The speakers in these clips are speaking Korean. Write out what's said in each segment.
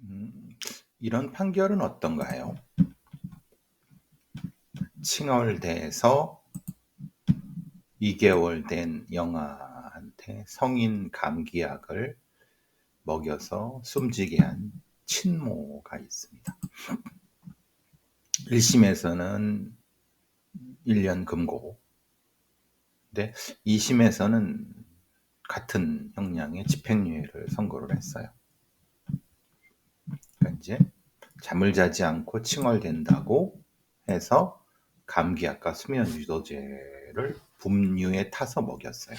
음, 이런 판결은 어떤가요? 칭얼대서 2개월 된 영아한테 성인 감기약을 먹여서 숨지게 한 친모가 있습니다. 1심에서는 1년 금고, 근데 2심에서는 같은 형량의 집행유예를 선고를 했어요. 그러니까 이제 잠을 자지 않고 칭얼댄다고 해서 감기약과 수면유도제를 분유에 타서 먹였어요.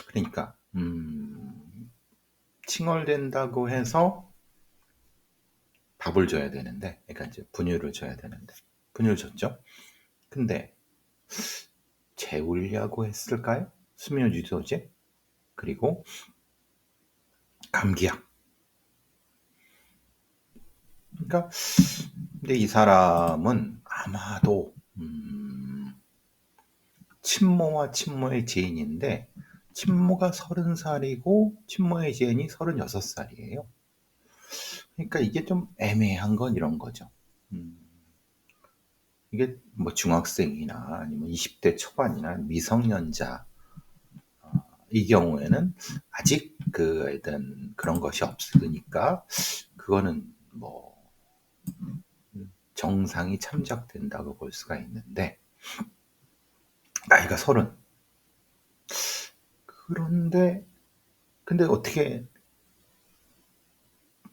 그러니까 칭얼댄다고 해서 밥을 줘야 되는데, 그러니까 이제 분유를 줘야 되는데 분유를 줬죠. 근데 재우려고 했을까요? 수면유도제 그리고 감기약. 그러니까 근데 이 사람은 아마도 친모와 친모의 지인인데 친모가 30살이고 친모의 지인이 36살이에요. 그러니까 이게 좀 애매한 건 이런 거죠. 이게 뭐 중학생이나 아니면 20대 초반이나 미성년자 이 경우에는 아직 그 어떤 그런 것이 없으니까 그거는 뭐 정상이 참작된다고 볼 수가 있는데 나이가 30. 그런데 근데 어떻게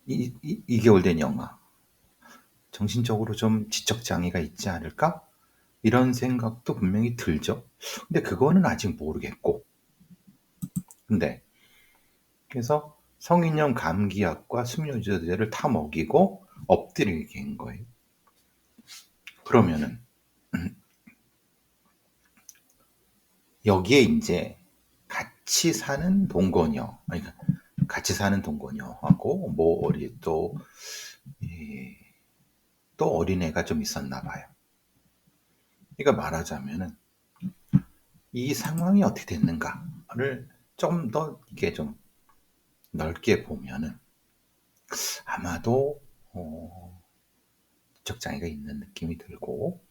2개월 된 영아 정신적으로 좀 지적 장애가 있지 않을까? 이런 생각도 분명히 들죠. 근데 그거는 아직 모르겠고. 근데 그래서 성인용 감기약과 숙면유도제를 타 먹이고 엎드리게 한 거예요. 그러면은 여기에 이제 같이 사는 동거녀, 그러니까 같이 사는 동거녀하고 뭐 우리 또 어린애가 좀 있었나 봐요. 그러니까 말하자면은 이 상황이 어떻게 됐는가를 좀 더 이게 좀 넓게 보면은 아마도 지적 장애가 있는 느낌이 들고,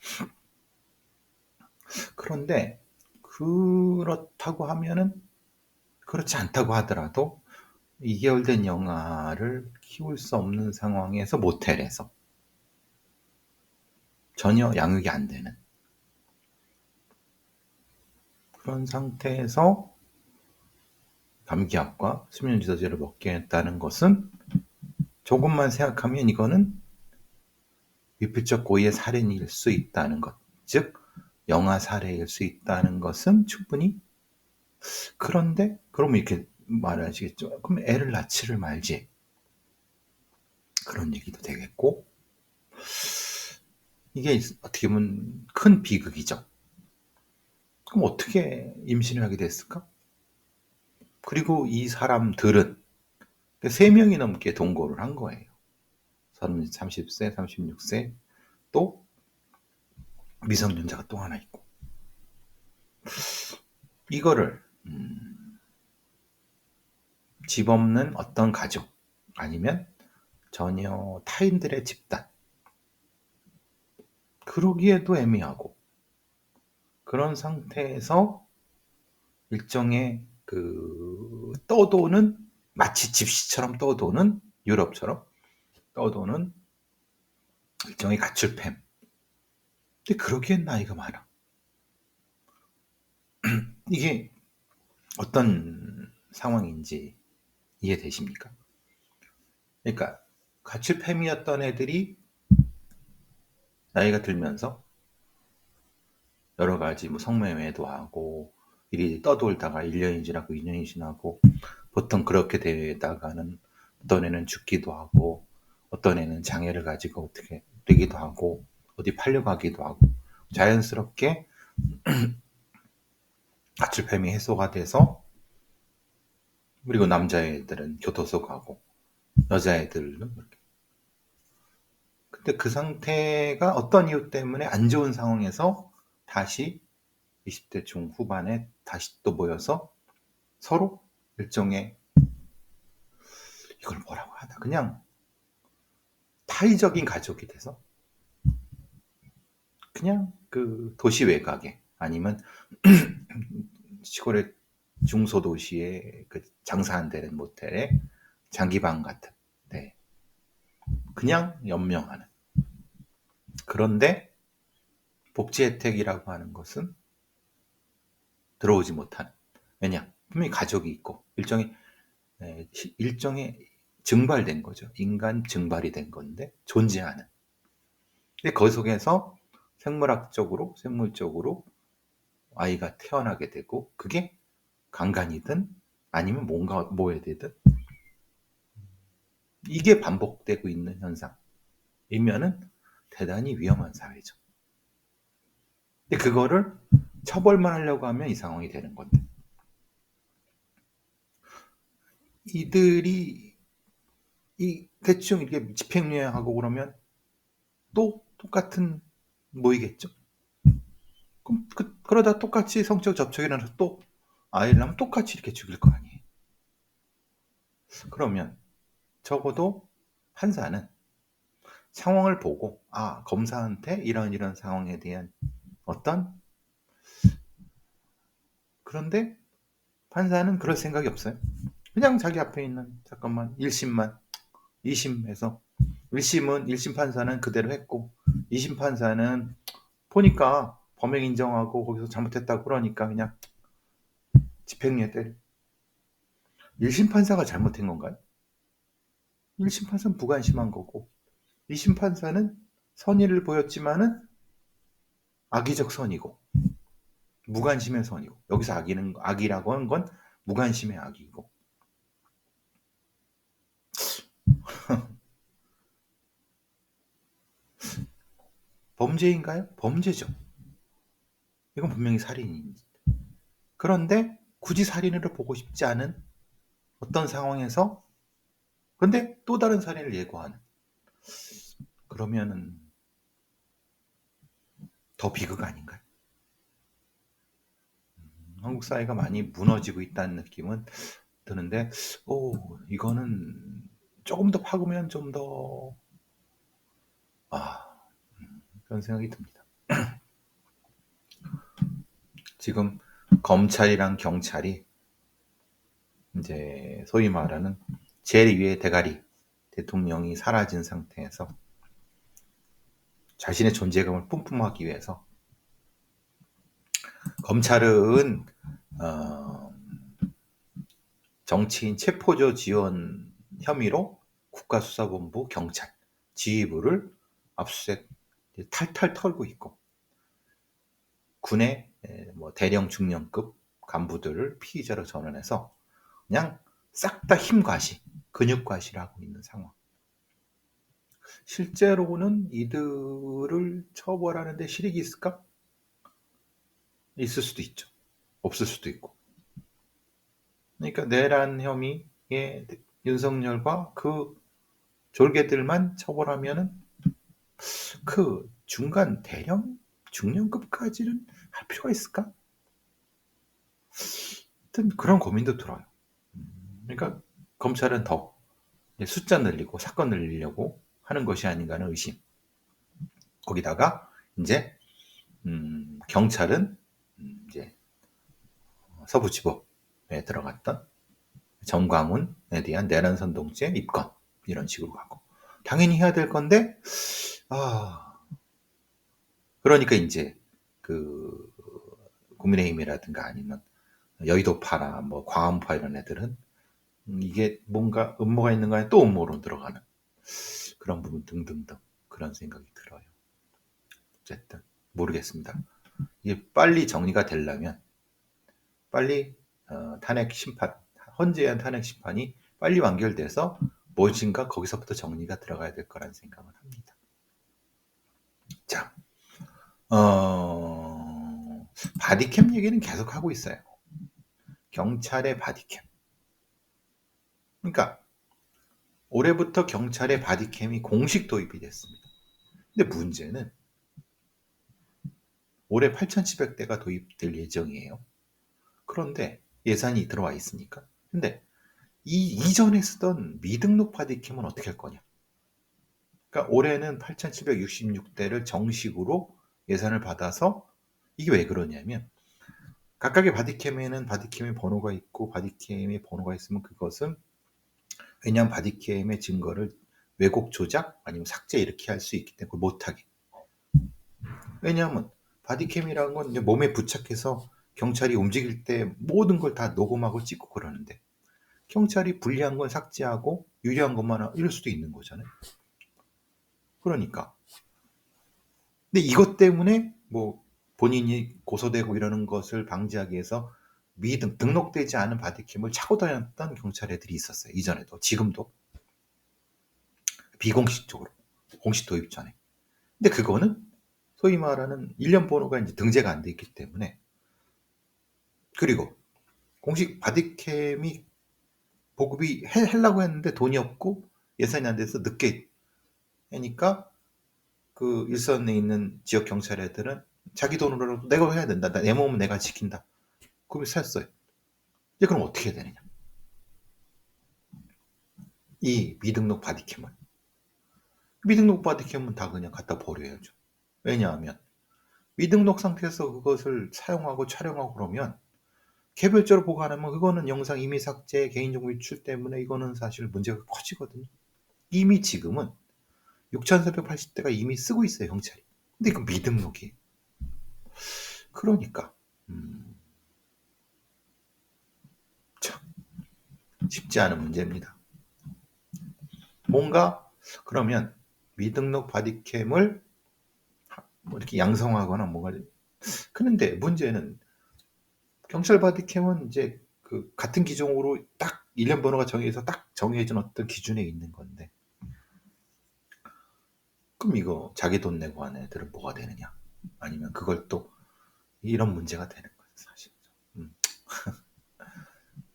그런데 그렇다고 하면은 그렇지 않다고 하더라도 2개월 된 영아를 키울 수 없는 상황에서 모텔에서 전혀 양육이 안 되는 그런 상태에서 감기약과 수면주사제를 먹게 했다는 것은 조금만 생각하면 이거는 위법적 고의의 살인일 수 있다는 것, 즉 영아 살해일 수 있다는 것은 충분히. 그런데 그러면 이렇게 말하시겠죠. 그럼 애를 낳지를 말지, 그런 얘기도 되겠고, 이게 어떻게 보면 큰 비극이죠. 그럼 어떻게 임신을 하게 됐을까? 그리고 이 사람들은 3명이 넘게 동거를 한 거예요. 30세, 36세, 또 미성년자가 또 하나 있고. 이거를 집 없는 어떤 가족 아니면 전혀 타인들의 집단, 그러기에도 애매하고, 그런 상태에서 일종의 그 떠도는, 마치 집시처럼 떠도는, 유럽처럼 떠도는 일종의 가출팸. 근데 그러기엔 나이가 많아. 이게 어떤 상황인지 이해되십니까? 그러니까 가출팸이었던 애들이 나이가 들면서 여러 가지 뭐 성매매도 하고 이리 떠돌다가 1년이 지나고 2년이 지나고, 보통 그렇게 되다가는 어떤 애는 죽기도 하고 어떤 애는 장애를 가지고 어떻게 되기도 하고 어디 팔려가기도 하고, 자연스럽게 가출팸이 해소가 돼서, 그리고 남자애들은 교도소 가고 여자애들은 그렇게. 근데 그 상태가 어떤 이유 때문에 안 좋은 상황에서 다시 20대 중후반에 다시 또 모여서 서로 일종의 이걸 뭐라고 하나 그냥 타의적인 가족이 돼서 그냥 그 도시 외곽에 아니면 시골의 중소도시에 그 장사 안 되는 모텔에 장기방 같은 데 그냥 연명하는. 그런데 복지 혜택이라고 하는 것은 들어오지 못하는. 왜냐? 분명히 가족이 있고 일종의 증발된 거죠. 인간 증발이 된 건데 존재하는. 근데 그 속에서 생물적으로 아이가 태어나게 되고 그게 강간이든 아니면 뭔가 뭐에 되든 이게 반복되고 있는 현상이면은 대단히 위험한 사회죠. 근데 그거를 처벌만 하려고 하면 이 상황이 되는 건데 이들이 이 대충 이렇게 집행유예하고 그러면 또 똑같은 모이겠죠. 그럼 그러다 똑같이 성적 접촉이 일어나서 또 아이를 낳으면 똑같이 이렇게 죽일 거 아니에요. 그러면 적어도 판사는 상황을 보고 검사한테 이런 상황에 대한 어떤 그런데 판사는 그럴 생각이 없어요. 그냥 자기 앞에 있는 잠깐만 1심만 2심에서 1심 판사는 그대로 했고 2심 판사는 보니까 범행 인정하고 거기서 잘못했다고 그러니까 그냥 집행유예 때려. 1심 판사가 잘못한 건가요? 1심 판사는 무관심한 거고 2심 판사는 선의를 보였지만은 악의적 선이고 무관심의 선이고 여기서 악이라고 하는 건 무관심의 악이고 범죄인가요? 범죄죠. 이건 분명히 살인입니다. 그런데 굳이 살인으로 보고 싶지 않은 어떤 상황에서 근데 또 다른 살인을 예고하는 그러면은 더 비극 아닌가요? 한국 사회가 많이 무너지고 있다는 느낌은 드는데 이거는 조금 더 파고면 좀 더 그런 생각이 듭니다. 지금 검찰이랑 경찰이 이제 소위 말하는 제2의 대가리 대통령이 사라진 상태에서 자신의 존재감을 뿜뿜하기 위해서 검찰은 정치인 체포조 지원 혐의로 국가수사본부 경찰 지휘부를 압수수색 탈탈 털고 있고 군의 대령 중령급 간부들을 피의자로 전환해서 그냥 싹 다 힘과시, 근육과시를 하고 있는 상황. 실제로는 이들을 처벌하는 데 실익이 있을까? 있을 수도 있죠. 없을 수도 있고. 그러니까 내란 혐의의 윤석열과 그 졸개들만 처벌하면은 그 중간 대령 중령급까지는 할 필요가 있을까? 하여튼 그런 고민도 들어요. 그러니까 검찰은 더 숫자 늘리고 사건 늘리려고 하는 것이 아닌가 하는 의심. 거기다가 이제 경찰은 이제 서부지법에 들어갔던 정광훈에 대한 내란 선동죄 입건 이런 식으로 가고 당연히 해야 될 건데 그러니까 이제 그 국민의힘이라든가 아니면 여의도파나 뭐 광화문파 이런 애들은 이게 뭔가 음모가 있는가에 또 음모로 들어가는 그런 부분 등등등 그런 생각이 들어요. 어쨌든 모르겠습니다. 이게 빨리 정리가 되려면 빨리 탄핵 심판, 헌재한 탄핵 심판이 빨리 완결돼서 무엇인가 거기서부터 정리가 들어가야 될 거란 생각을 합니다. 자, 바디캠 얘기는 계속 하고 있어요. 경찰의 바디캠. 그러니까 올해부터 경찰의 바디캠이 공식 도입이 됐습니다. 근데 문제는 올해 8,700대가 도입될 예정이에요. 그런데 예산이 들어와 있습니까? 근데 이전에 쓰던 미등록 바디캠은 어떻게 할 거냐? 그러니까 올해는 8,766대를 정식으로 예산을 받아서, 이게 왜 그러냐면 각각의 바디캠에는 바디캠의 번호가 있고, 바디캠의 번호가 있으면 그것은, 왜냐하면 바디캠의 증거를 왜곡 조작 아니면 삭제 이렇게 할 수 있기 때문에 그걸 못하게. 왜냐하면 바디캠이라는 건 이제 몸에 부착해서 경찰이 움직일 때 모든 걸 다 녹음하고 찍고 그러는데, 경찰이 불리한 건 삭제하고 유리한 것만 이럴 수도 있는 거잖아요. 그러니까. 근데 이것 때문에 뭐 본인이 고소되고 이러는 것을 방지하기 위해서 등록되지 않은 바디캠을 차고 다녔던 경찰 애들이 있었어요. 이전에도, 지금도. 비공식적으로. 공식 도입 전에. 근데 그거는 소위 말하는 일련 번호가 이제 등재가 안 돼 있기 때문에, 그리고 공식 바디캠이 보급이 하려고 했는데 돈이 없고 예산이 안 돼서 늦게 하니까, 그 일선에 있는 지역 경찰 애들은 자기 돈으로라도 내가 해야 된다. 내 몸은 내가 지킨다. 그걸 샀어요. 이제 그럼 어떻게 해야 되느냐? 이 미등록 바디캠을. 미등록 바디캠은 다 그냥 갖다 버려야죠. 왜냐하면 미등록 상태에서 그것을 사용하고 촬영하고 그러면 개별적으로 보관하면 그거는 영상 이미 삭제, 개인정보 유출 때문에 이거는 사실 문제가 커지거든요. 이미 지금은 6,480대가 이미 쓰고 있어요, 경찰이. 근데 이거 미등록이. 그러니까 참 쉽지 않은 문제입니다. 뭔가 그러면 미등록 바디캠을 뭐 이렇게 양성하거나 뭔가. 그런데 문제는 경찰 바디캠은 이제 그 같은 기종으로 딱 일련 번호가 정해서 딱 정해진 어떤 기준에 있는 건데, 그럼 이거 자기 돈 내고 하는 애들은 뭐가 되느냐? 아니면 그걸 또 이런 문제가 되는 거예요, 사실.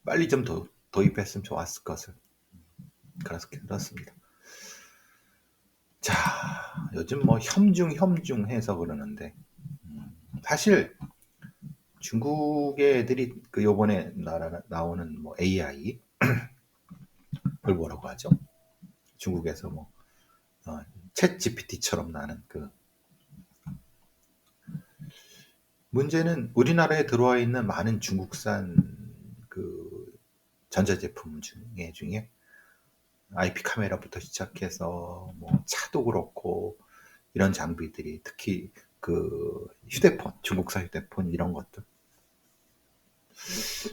빨리 좀 도입했으면 좋았을 것을. 그렇습니다. 자, 요즘 뭐 협중 해서 그러는데, 사실 중국의 애들이 그 요번에 나오는 뭐 AI, 그걸 뭐라고 하죠? 중국에서 뭐 챗 GPT처럼 나는 그, 문제는 우리나라에 들어와 있는 많은 중국산 그 전자제품 중에 IP 카메라부터 시작해서 뭐 차도 그렇고 이런 장비들이, 특히 그 휴대폰, 중국산 휴대폰 이런 것들,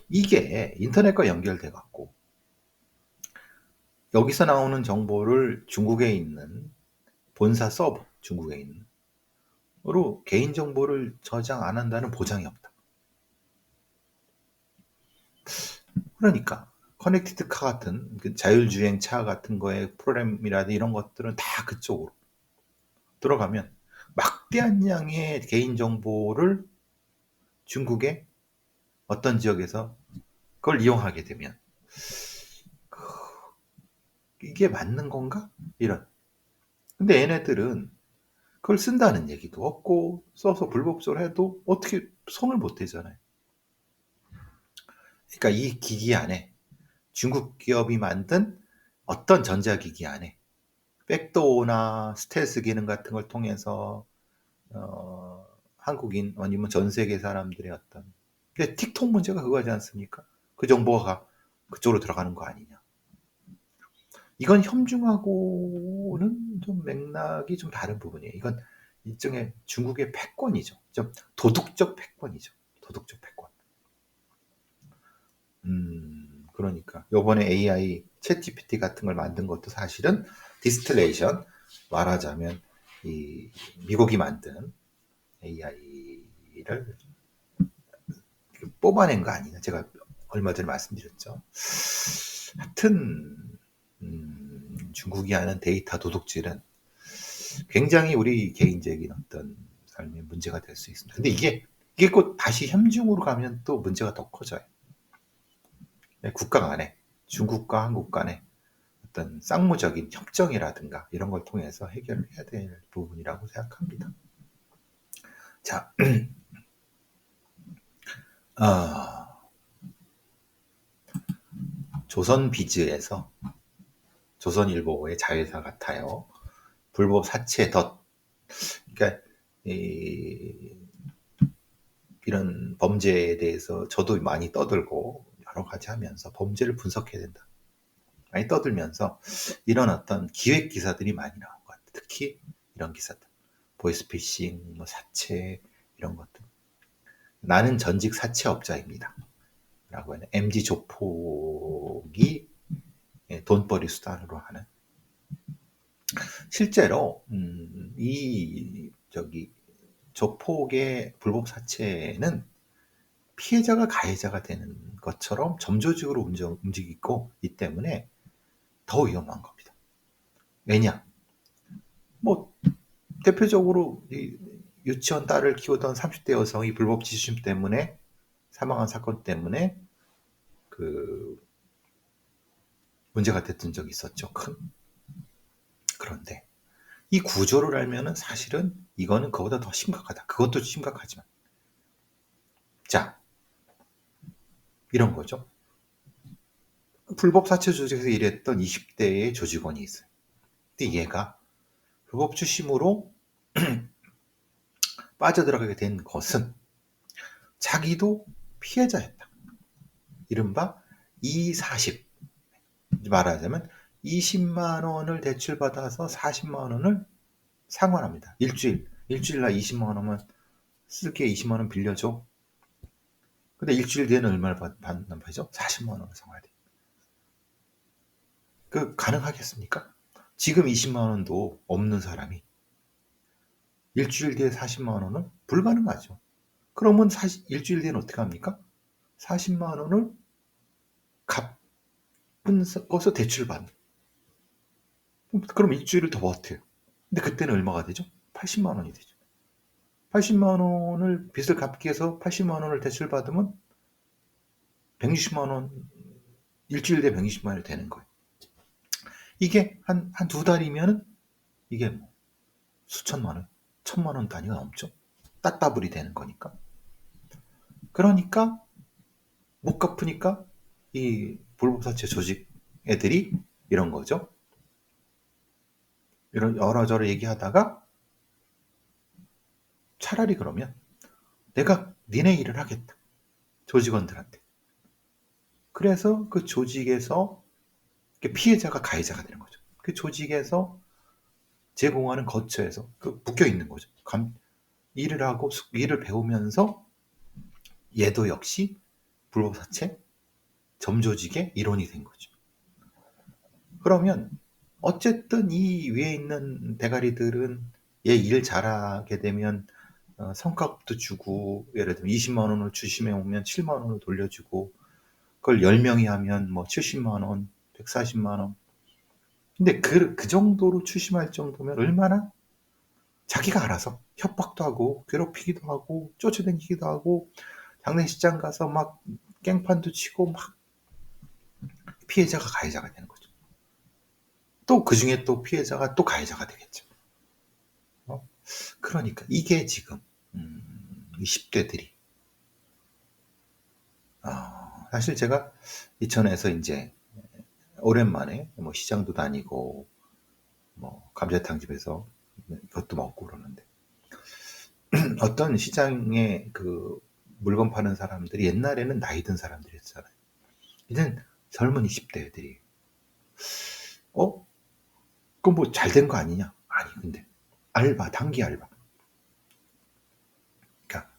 이게 인터넷과 연결돼 갖고 여기서 나오는 정보를 중국에 있는 본사 서버, 중국에 있는 으로 개인 정보를 저장 안 한다는 보장이 없다. 그러니까 커넥티드 카 같은 그 자율주행 차 같은 거에 프로그램이라든지 이런 것들은 다 그쪽으로 들어가면 막대한 양의 개인 정보를 중국의 어떤 지역에서 그걸 이용하게 되면 이게 맞는 건가? 이런. 근데 얘네들은 그걸 쓴다는 얘기도 없고, 써서 불법적으로 해도 어떻게 손을 못 대잖아요. 그러니까 이 기기 안에, 중국 기업이 만든 어떤 전자기기 안에 백도어나 스텔스 기능 같은 걸 통해서 한국인 아니면 전 세계 사람들의 어떤, 근데 틱톡 문제가 그거지 않습니까? 그 정보가 그쪽으로 들어가는 거 아니냐. 이건 협중하고는 좀 맥락이 좀 다른 부분이에요. 이건 일종의 중국의 패권이죠. 좀 도덕적 패권이죠. 도덕적 패권. 그러니까 요번에 AI 챗 GPT 같은 걸 만든 것도 사실은 디스틸레이션, 말하자면 이 미국이 만든 AI를 뽑아낸 거 아니냐, 제가 얼마 전에 말씀드렸죠. 하여튼 중국이 하는 데이터 도둑질은 굉장히 우리 개인적인 어떤 삶에 문제가 될 수 있습니다. 근데 이게 곧 다시 협중으로 가면 또 문제가 더 커져요. 국가 간에, 중국과 한국 간에 어떤 쌍무적인 협정이라든가 이런 걸 통해서 해결을 해야 될 부분이라고 생각합니다. 자, 조선비즈에서 조선일보의 자회사 같아요. 불법 사채 그러니까 이런 범죄에 대해서 저도 많이 떠들고 여러 가지 하면서 범죄를 분석해야 된다. 많이 떠들면서 이런 어떤 기획 기사들이 많이 나온 것 같아요. 특히 이런 기사들. 보이스피싱, 뭐 사채 이런 것들. 나는 전직 사채업자입니다. 라고 하는 MG 조폭이 돈벌이 수단으로 하는. 실제로 이 조폭의 불법 사채는 피해자가 가해자가 되는 것처럼 점조직으로 움직이고 있기 때문에 더 위험한 겁니다. 왜냐? 뭐 대표적으로 유치원 딸을 키우던 30대 여성이 불법 지수심 때문에 사망한 사건 때문에 그 문제가 됐던 적이 있었죠. 그런데 이 구조를 알면은 사실은 이거는 그보다 더 심각하다. 그것도 심각하지만 자 이런 거죠. 불법 사채 조직에서 일했던 20대의 조직원이 있어요. 근데 얘가 불법 추심으로 빠져들어가게 된 것은 자기도 피해자였다. 이른바 240 말하자면 20만 원을 대출받아서 40만 원을 상환합니다. 일주일날 20만 원이면 쓸게 20만 원 빌려줘. 근데 일주일 뒤에는 얼마를 받는 거죠? 40만 원을 상환해야 돼. 그 가능하겠습니까? 지금 20만 원도 없는 사람이 일주일 뒤에 40만 원은 불가능하죠. 그러면 일주일 뒤에는 어떻게 합니까? 40만 원을 갚은 것을 대출받는. 그럼 일주일을 더 버텨요. 근데 그때는 얼마가 되죠? 80만 원이 되죠. 80만 원을 빚을 갚기 위해서 80만 원을 대출받으면 160만 원, 일주일 뒤에 160만 원이 되는 거예요. 이게 한 두 달이면은 이게 뭐 수천만 원, 천만 원 단위가 넘죠. 따따블이 되는 거니까. 그러니까 못 갚으니까 이 불법사채 조직 애들이 이런 거죠. 이런 여러저러 얘기하다가 차라리 그러면 내가 니네 일을 하겠다. 조직원들한테. 그래서 그 조직에서 피해자가 가해자가 되는 거죠. 그 조직에서 제공하는 거처에서 묶여 있는 거죠. 일을 하고 일을 배우면서 얘도 역시 불법사채 점조직의 일원이 된 거죠. 그러면 어쨌든 이 위에 있는 대가리들은 얘 일 잘하게 되면 성과급도 주고 예를 들면 20만 원을 주심해 오면 7만 원을 돌려주고 그걸 10명이 하면 뭐 70만 원, 140만 원. 근데 그 정도로 추심할 정도면 얼마나 자기가 알아서 협박도 하고 괴롭히기도 하고 쫓아다니기도 하고 장례식장 가서 막 깽판도 치고 막 피해자가 가해자가 되는 거죠. 또 그 중에 또 피해자가 또 가해자가 되겠죠. 그러니까 이게 지금 20대들이 사실 제가 이천에서 이제 오랜만에 뭐 시장도 다니고 뭐 감자탕집에서 그것도 먹고 그러는데 어떤 시장에 그 물건 파는 사람들이 옛날에는 나이 든 사람들이었잖아요. 이제는 젊은 20대 애들이 그건 뭐 잘 된 거 아니냐? 아니 근데 알바 단기 알바. 그러니까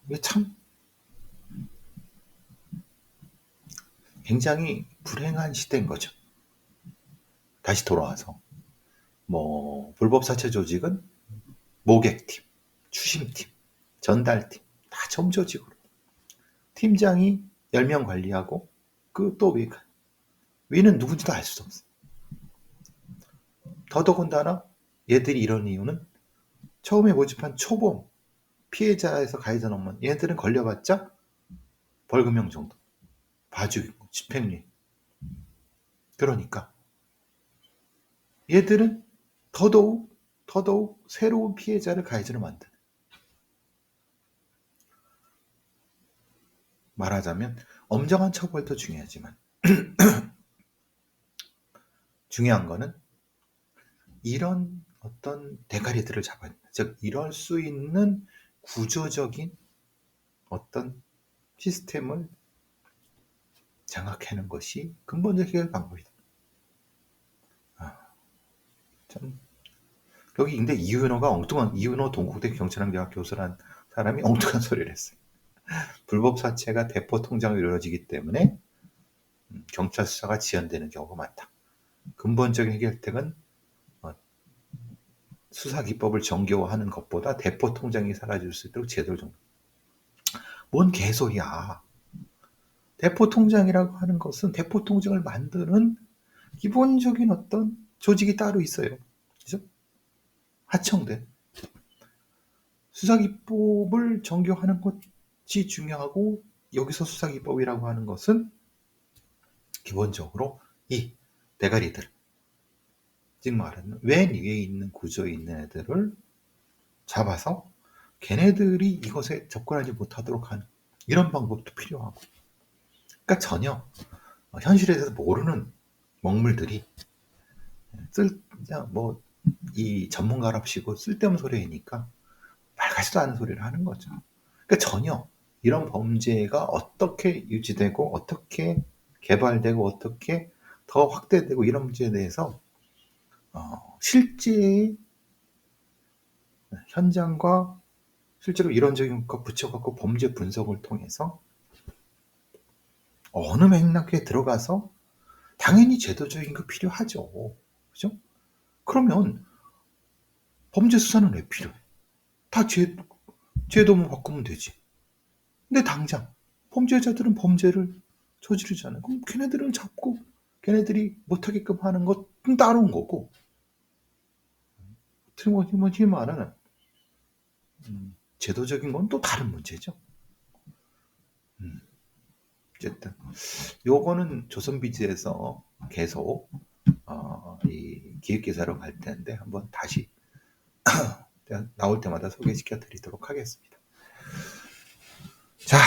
이게 참 굉장히 불행한 시대인 거죠. 다시 돌아와서 뭐 불법 사채 조직은 모객팀, 추심팀, 전달팀 다 점조직으로 팀장이 10명 관리하고 그 또 위는 누군지도 알 수 없어. 더더군다나 얘들이 이런 이유는 처음에 모집한 초봉 피해자에서 가해자 넘으면 얘들은 걸려봤자 벌금형 정도 봐주고 집행유예. 그러니까 얘들은 더더욱 새로운 피해자를 가해자로 만드는. 말하자면 엄정한 처벌도 중요하지만 중요한 거는 이런 어떤 대가리들을 잡아야 된다. 즉 이럴 수 있는 구조적인 어떤 시스템을 장악하는 것이 근본적 해결 방법이다. 참 여기 근데 이윤호 동국대 경찰학대학 교수란 사람이 엉뚱한 소리를 했어요. 불법 사체가 대포 통장으로 이루어지기 때문에 경찰 수사가 지연되는 경우가 많다. 근본적인 해결책은 수사 기법을 정교화하는 것보다 대포 통장이 사라질 수 있도록 제도를 뭔 개소리야. 대포 통장이라고 하는 것은 대포 통장을 만드는 기본적인 어떤 조직이 따로 있어요. 그죠? 하청된. 수사 기법을 정교화하는 것이 중요하고 여기서 수사 기법이라고 하는 것은 기본적으로 이 대가리들, 즉 말하는 왼 위에 있는 구조에 있는 애들을 잡아서 걔네들이 이것에 접근하지 못하도록 하는 이런 방법도 필요하고, 그러니까 전혀 현실에 대해서 모르는 먹물들이 그냥 뭐 이 전문가랍시고 쓸데없는 소리니까 말같지도 않은 소리를 하는 거죠. 그러니까 전혀 이런 범죄가 어떻게 유지되고 어떻게 개발되고 어떻게 더 확대되고 이런 문제에 대해서 실제의 현장과 실제로 이론적인 것 붙여갖고 범죄 분석을 통해서 어느 맥락에 들어가서 당연히 제도적인 거 필요하죠. 그죠? 그러면 범죄 수사는 왜 필요해? 다 제도만 바꾸면 되지. 근데 당장 범죄자들은 범죄를 저지르잖아요. 그럼 걔네들은 잡고 걔네들이 못하게끔 하는 것은 따로운 거고, 어떻게 말하는 제도적인 건 또 다른 문제죠. 어쨌든 요거는 조선비즈에서 계속 이 기획기사로 갈 텐데 한번 다시 나올 때마다 소개시켜 드리도록 하겠습니다. 자,